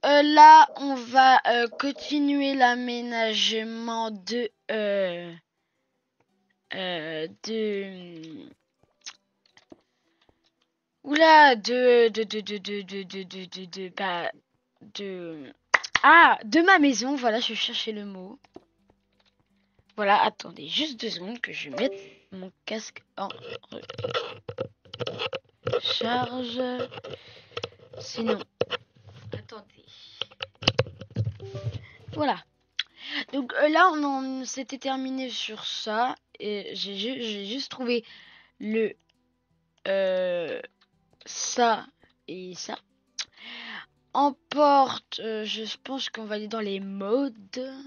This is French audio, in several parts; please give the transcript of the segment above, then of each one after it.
là, on va continuer l'aménagement de oula de ma maison. Voilà, je cherchais le mot. Voilà, attendez juste 2 secondes que je mette mon casque en charge. Sinon, attendez. Voilà. Donc là, on s'était terminé sur ça. Et j'ai juste trouvé le ça et ça. En porte, je pense qu'on va aller dans les modes.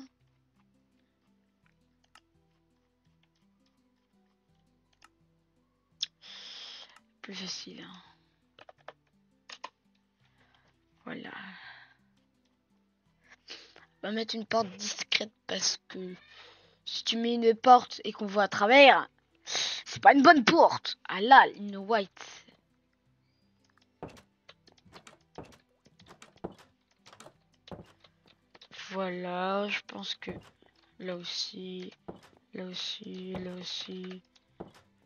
Plus facile. Hein. Voilà. On va mettre une porte discrète parce que si tu mets une porte et qu'on voit à travers, c'est pas une bonne porte. Ah là, une white. Voilà, je pense que là aussi, là aussi, là aussi,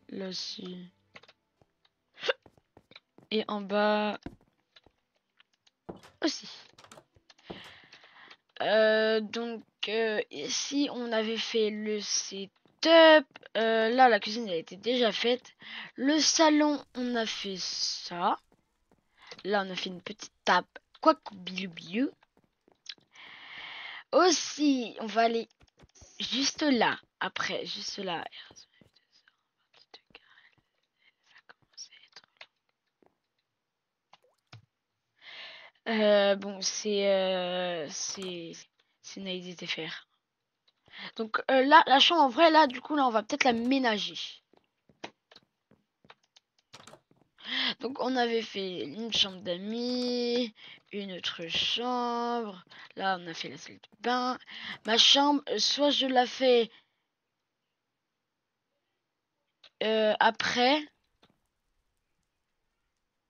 là aussi. Et en bas aussi. Donc ici on avait fait le setup. Là la cuisine elle était déjà faite. Le salon on a fait ça. Là on a fait une petite table. Quoi que bilou. Aussi on va aller juste là. Après juste là. Bon c'est Naïd faire. Donc là la chambre en vrai là du coup là on va peut-être la ménager. Donc on avait fait une chambre d'amis, une autre chambre. Là on a fait la salle de bain. Ma chambre, soit je la fais après,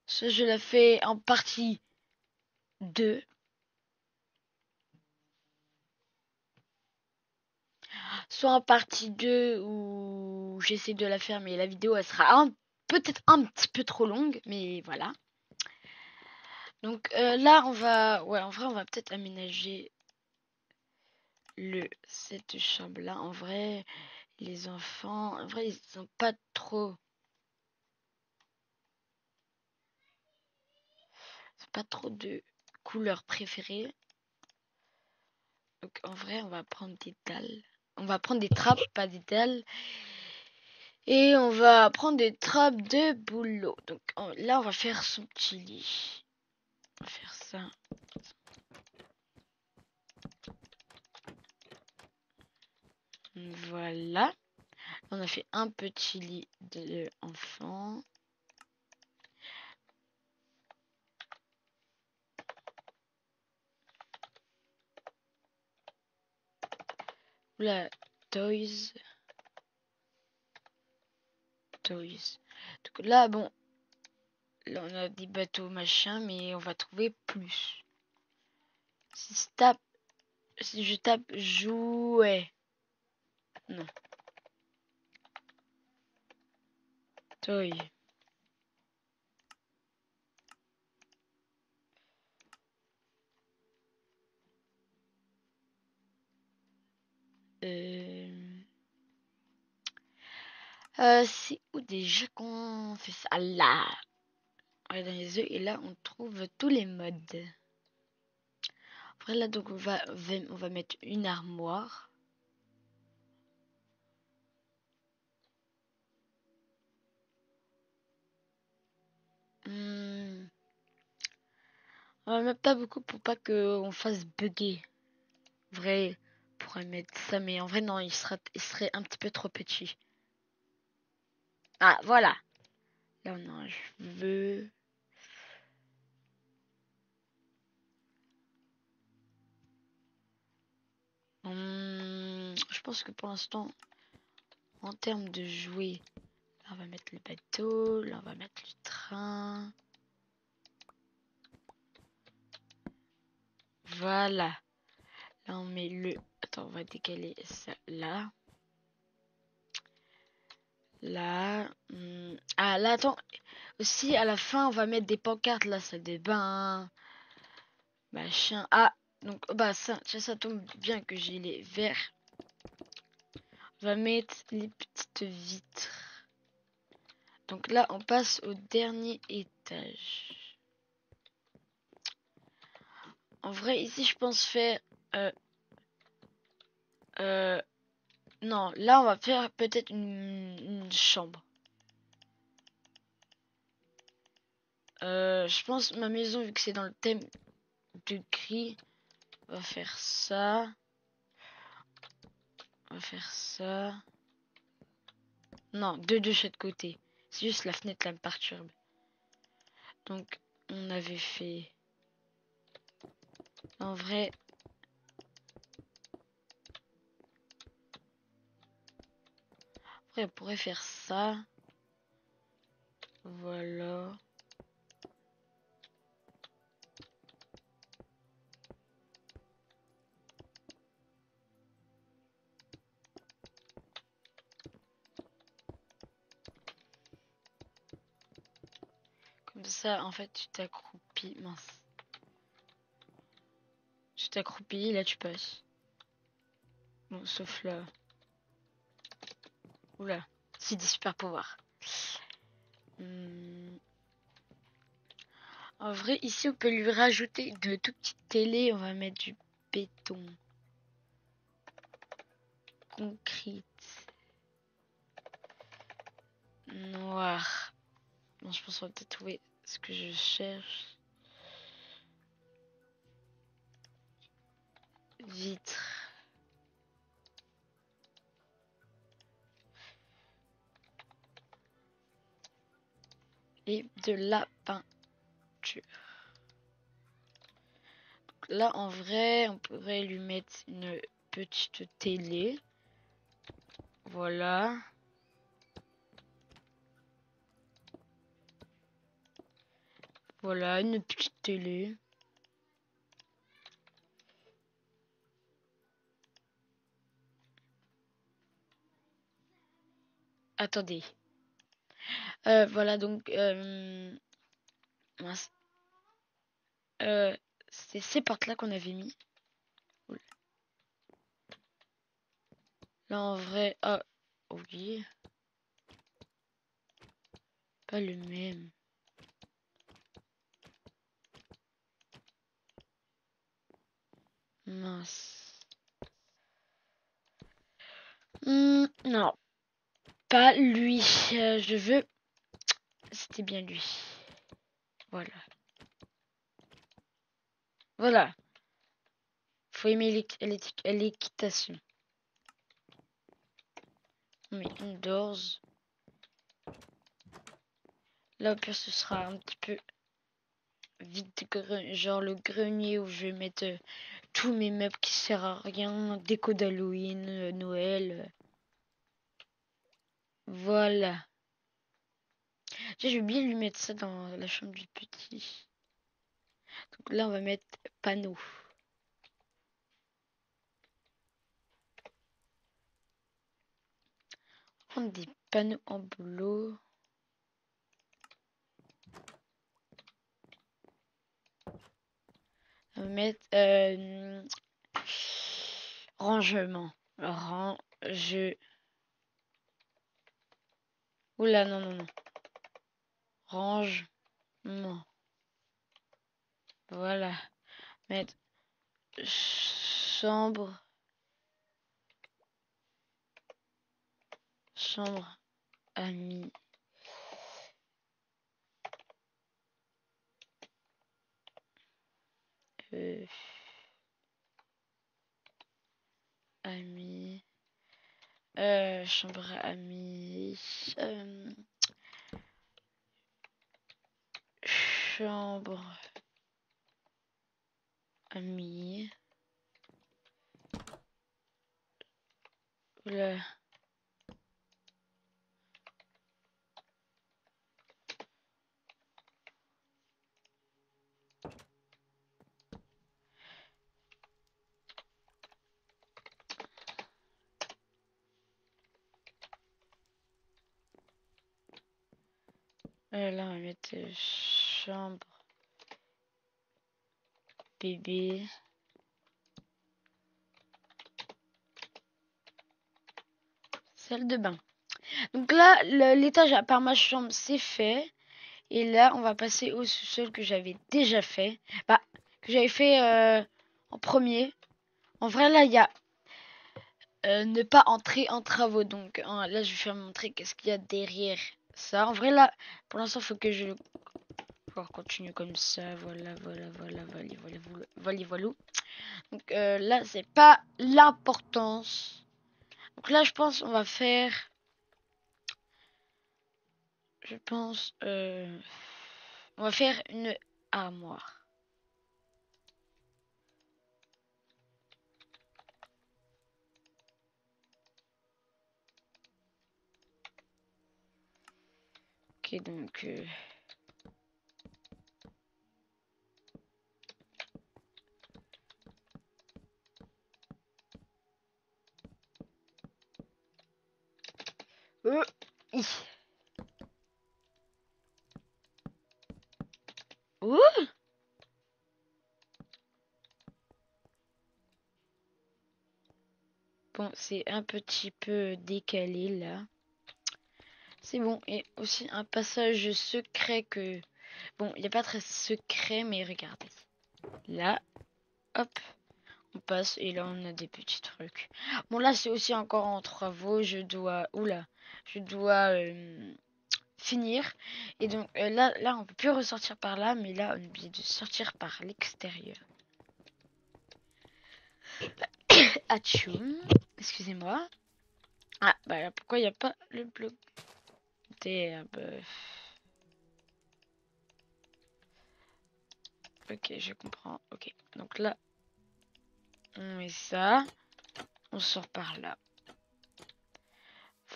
soit je la fais en partie 2. Soit en partie 2 où j'essaie de la faire mais la vidéo elle sera peut-être un petit peu trop longue, mais voilà. Donc là on va, ouais en vrai on va peut-être aménager cette chambre là. En vrai les enfants, en vrai ils sont pas trop, pas trop de couleurs préférées. Donc en vrai on va prendre des dalles. On va prendre des trappes, pas des dalles. Et on va prendre des trappes de boulot. Donc là on va faire son petit lit. On va faire ça. Voilà. On a fait un petit lit de enfant. Là, toys. Donc là, bon, là on a des bateaux machin, mais on va trouver plus. Si je tape jouet. Non. Toy. C'est où déjà qu'on fait ça? Là. On est dans les œufs et là on trouve tous les modes. Après là donc on va mettre une armoire. On va mettre pas beaucoup pour pas qu'on fasse bugger. Vrai, on pourrait mettre ça, mais en vrai non, il serait un petit peu trop petit. Ah voilà. Là non, je veux. Je pense que pour l'instant, en termes de jouets, là on va mettre le bateau, là on va mettre le train. Voilà. Là, on met le... Attends, on va décaler ça là. Là. Ah, là, attends. Aussi, à la fin, on va mettre des pancartes. Là, salle de bain. Machin. Ah, donc, bah, ça tombe bien que j'ai les verres. On va mettre les petites vitres. Donc là, on passe au dernier étage. En vrai, ici, je pense faire... non, là, on va faire peut-être une chambre. Je pense ma maison, vu que c'est dans le thème de gris, on va faire ça. On va faire ça. Non, deux de chaque côté. C'est juste la fenêtre là me perturbe. Donc, on avait fait... En vrai... Après, on pourrait faire ça. Voilà. Comme ça, en fait, tu t'accroupis. Mince. Tu t'accroupis, là, tu passes. Bon, sauf là. Oula. C'est des super pouvoirs. En vrai, ici, on peut lui rajouter de tout petites télé. On va mettre du béton. Concrete. Noir. Bon, je pense qu'on va peut-être trouver ce que je cherche. Vitre. Et de la peinture. Donc là, en vrai, on pourrait lui mettre une petite télé. Voilà. Voilà, une petite télé. Attendez. Voilà, donc... mince. C'est ces portes-là qu'on avait mis. Là, en vrai... Ah, oui. Pas le même. Mince. Non. Pas lui. Je veux... C'était bien lui. Voilà. Voilà. Faut aimer l'équitation. On met une doors. Là, au pire, ce sera un petit peu vide, genre le grenier où je vais mettre tous mes meubles qui servent à rien, déco d'Halloween, Noël. Voilà. Je vais bien lui mettre ça dans la chambre du petit. Donc là, on va mettre panneau. Prendre des panneaux en boulot. On va mettre rangement. Range. Oula, non, non, non. Rangement. Voilà. Mettre chambre. Chambre amie. Amie. Chambre amie. Chambre amie. Oula. Là, on va mettre chambre, bébé. Salle de bain. Donc là, l'étage à part ma chambre, c'est fait. Et là, on va passer au sous-sol que j'avais déjà fait. Bah, que j'avais fait en premier. En vrai, là, il y a ne pas entrer en travaux. Donc là, je vais faire montrer qu'est-ce qu'il y a derrière ça. En vrai, là, pour l'instant, il faut que je continue comme ça. Voilà. Donc là, c'est pas l'importance. Donc là, je pense on va faire... on va faire une armoire. Ok, donc... hi. Ouh. Bon, c'est un petit peu décalé là. C'est bon. Et aussi un passage secret que... Bon, il n'y a pas très secret, mais regardez. Là, hop, on passe et là on a des petits trucs. Bon, là c'est aussi encore en travaux. Je dois... Oula. Je dois finir. Et donc là, on peut plus ressortir par là, mais là, on est obligé de sortir par l'extérieur. Atchoum. Excusez-moi. Ah, bah pourquoi il n'y a pas le bloc d'herbe? Ok, je comprends. Ok, donc là, on met ça. On sort par là.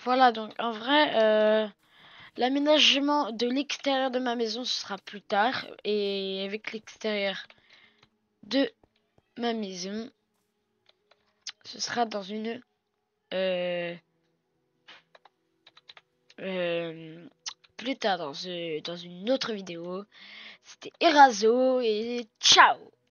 Voilà, donc en vrai, l'aménagement de l'extérieur de ma maison, ce sera plus tard. Et avec l'extérieur de ma maison, ce sera dans une... plus tard dans une autre vidéo. C'était Erazo et ciao!